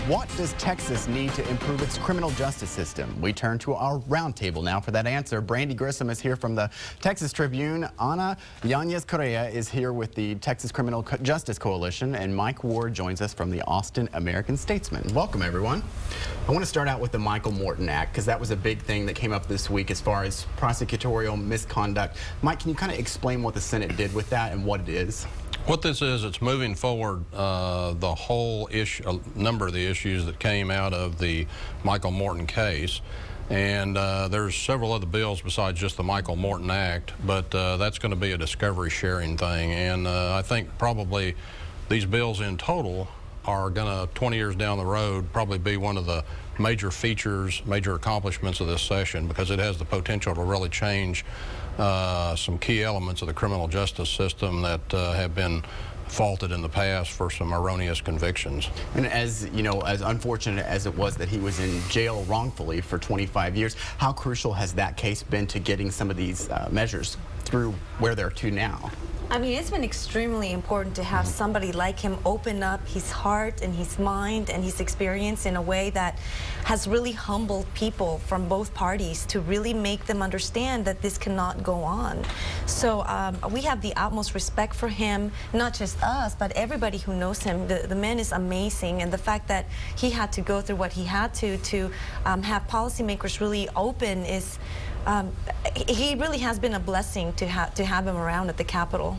What does Texas need to improve its criminal justice system? We turn to our roundtable now for that answer. Brandy Grissom is here from the Texas Tribune. Ana Yanez Correa is here with the Texas Criminal Justice Coalition, and Mike Ward joins us from the Austin American Statesman. Welcome, everyone. I want to start out with the Michael Morton Act, because that was a big thing that came up this week as far as prosecutorial misconduct. Mike, can you kind of explain what the Senate did with that and what it is? What this is, it's moving forward the whole issue, a number of the issues that came out of the Michael Morton case. And there's several other bills besides just the Michael Morton Act, but that's going to be a discovery sharing thing. And I think probably these bills in total are going to, 20 years down the road, probably be one of the major features, major accomplishments of this session, because it has the potential to really change some key elements of the criminal justice system that have been faulted in the past for some erroneous convictions. And as you know, as unfortunate as it was that he was in jail wrongfully for 25 years, how crucial has that case been to getting some of these measures through where they're to now? I mean, it's been extremely important to have somebody like him open up his heart and his mind and his experience in a way that has really humbled people from both parties to really make them understand that this cannot go on. So we have the utmost respect for him, not just us, but everybody who knows him. The man is amazing, and the fact that he had to go through what he had to have policymakers really open is, he really has been a blessing to have him around at the Capitol.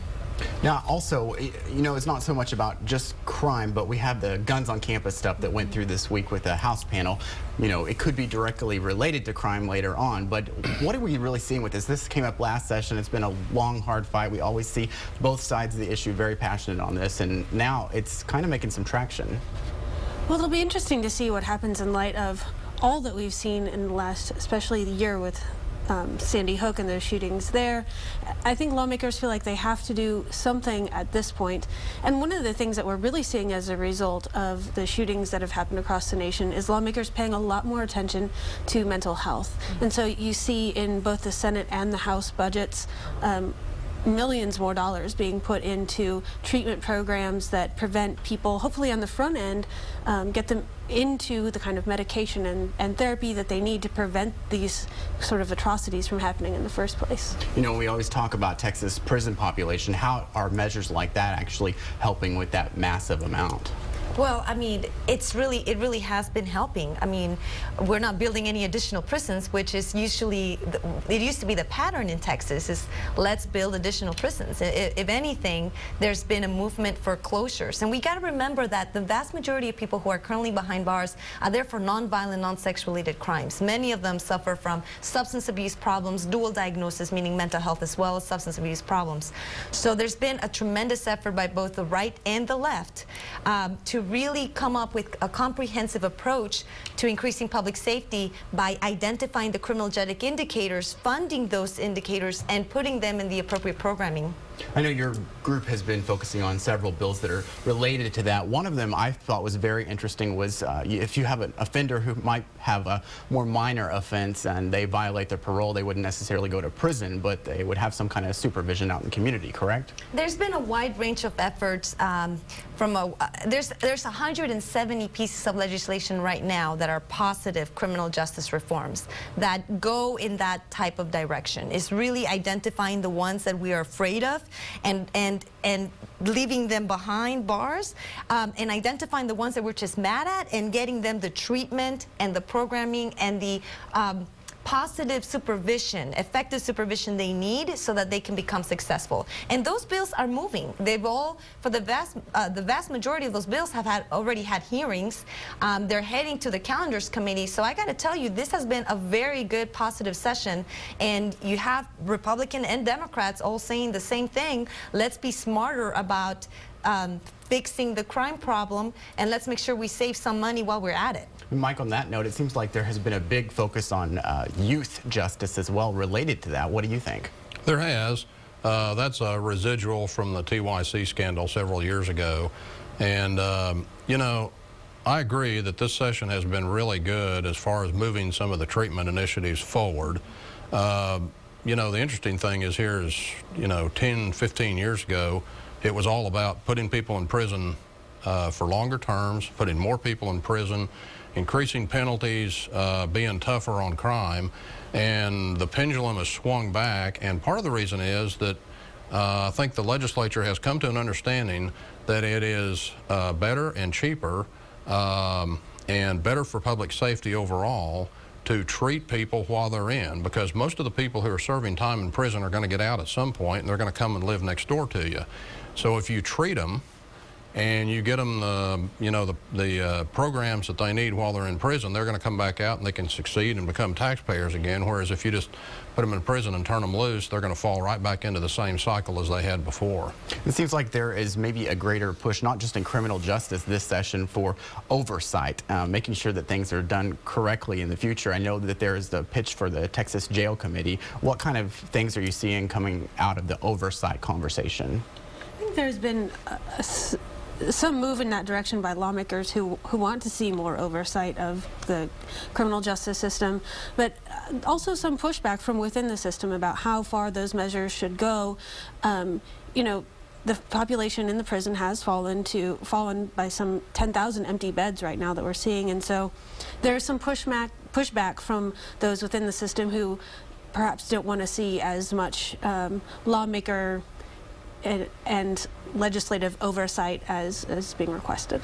Now, also, you know, it's not so much about just crime, but we have the guns on campus stuff that went through this week with the House panel. You know, it could be directly related to crime later on, but what are we really seeing with this? This came up last session. It's been a long, hard fight. We always see both sides of the issue very passionate on this, and now it's kind of making some traction. Well, it'll be interesting to see what happens in light of all that we've seen in the last, especially the year with Sandy Hook and those shootings there. I think lawmakers feel like they have to do something at this point. And one of the things that we're really seeing as a result of the shootings that have happened across the nation is lawmakers paying a lot more attention to mental health. And so you see in both the Senate and the House budgets millions more dollars being put into treatment programs that prevent people, hopefully on the front end, get them into the kind of medication and therapy that they need to prevent these sort of atrocities from happening in the first place. You know, we always talk about Texas prison population. How are measures like that actually helping with that massive amount? Well, I mean, it really has been helping. I mean, we're not building any additional prisons, which is usually, it used to be the pattern in Texas, is let's build additional prisons. If anything, there's been a movement for closures. And we got to remember that the vast majority of people who are currently behind bars are there for nonviolent, non-sex-related crimes. Many of them suffer from substance abuse problems, dual diagnosis, meaning mental health as well as substance abuse problems. So there's been a tremendous effort by both the right and the left to really come up with a comprehensive approach to increasing public safety by identifying the criminogenic indicators, funding those indicators, and putting them in the appropriate programming. I know your group has been focusing on several bills that are related to that. One of them I thought was very interesting was if you have an offender who might have a more minor offense and they violate their parole, they wouldn't necessarily go to prison, but they would have some kind of supervision out in the community, correct? There's been a wide range of efforts there's 170 pieces of legislation right now that are positive criminal justice reforms that go in that type of direction. It's really identifying the ones that we are afraid of and leaving them behind bars, and identifying the ones that we're just mad at and getting them the treatment and the programming and the positive supervision, effective supervision they need so that they can become successful. And those bills are moving. They've all, for the vast majority of those bills have already had hearings. They're heading to the calendars committee. So I got to tell you, this has been a very good positive session. And you have Republican and Democrats all saying the same thing. Let's be smarter about fixing the crime problem, and let's make sure we save some money while we're at it. Mike, on that note, it seems like there has been a big focus on youth justice as well related to that. What do you think? There has. That's a residual from the TYC scandal several years ago. And, you know, I agree that this session has been really good as far as moving some of the treatment initiatives forward. You know, the interesting thing is here is, you know, 10, 15 years ago, it was all about putting people in prison for longer terms, putting more people in prison, increasing penalties, being tougher on crime, and the pendulum has swung back. And part of the reason is that I think the legislature has come to an understanding that it is better and cheaper and better for public safety overall to treat people while they're in, because most of the people who are serving time in prison are going to get out at some point, and they're going to come and live next door to you. So if you treat them and you get them the programs that they need while they're in prison, they're going to come back out and they can succeed and become taxpayers again. Whereas if you just put them in prison and turn them loose, they're going to fall right back into the same cycle as they had before. It seems like there is maybe a greater push, not just in criminal justice this session, for oversight, making sure that things are done correctly in the future. I know that there is the pitch for the Texas Jail Committee. What kind of things are you seeing coming out of the oversight conversation? I think there's been some move in that direction by lawmakers who want to see more oversight of the criminal justice system, but also some pushback from within the system about how far those measures should go. You know, the population in the prison has fallen by some 10,000 empty beds right now that we're seeing, and so there's some pushback from those within the system who perhaps don't want to see as much lawmaker and legislative oversight as being requested.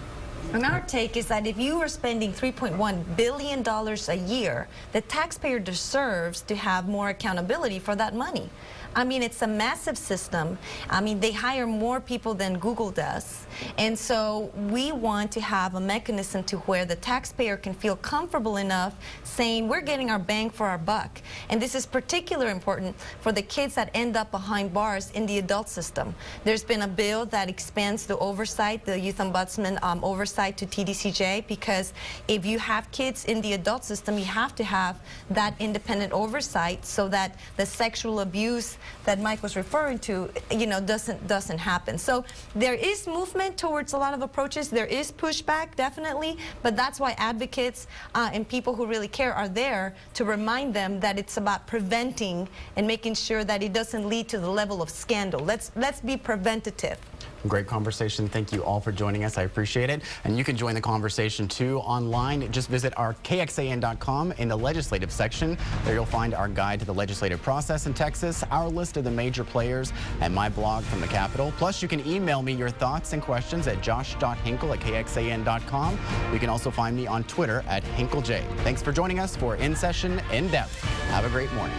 And our take is that if you are spending $3.1 billion a year, the taxpayer deserves to have more accountability for that money. I mean, it's a massive system. I mean, they hire more people than Google does. And so we want to have a mechanism to where the taxpayer can feel comfortable enough saying we're getting our bang for our buck. And this is particularly important for the kids that end up behind bars in the adult system. There's been a bill that expands the oversight, the Youth Ombudsman oversight to TDCJ, because if you have kids in the adult system, you have to have that independent oversight so that the sexual abuse that Mike was referring to, doesn't happen. So there is movement towards a lot of approaches. There is pushback, definitely, but that's why advocates and people who really care are there to remind them that it's about preventing and making sure that it doesn't lead to the level of scandal. Let's be preventative. Great conversation. Thank you all for joining us. I appreciate it. And you can join the conversation too online. Just visit our KXAN.com in the legislative section. There you'll find our guide to the legislative process in Texas, our list of the major players, and my blog from the Capitol. Plus, you can email me your thoughts and questions at josh.hinkle@KXAN.com. You can also find me on Twitter @HinkleJ. Thanks for joining us for In Session, In Depth. Have a great morning.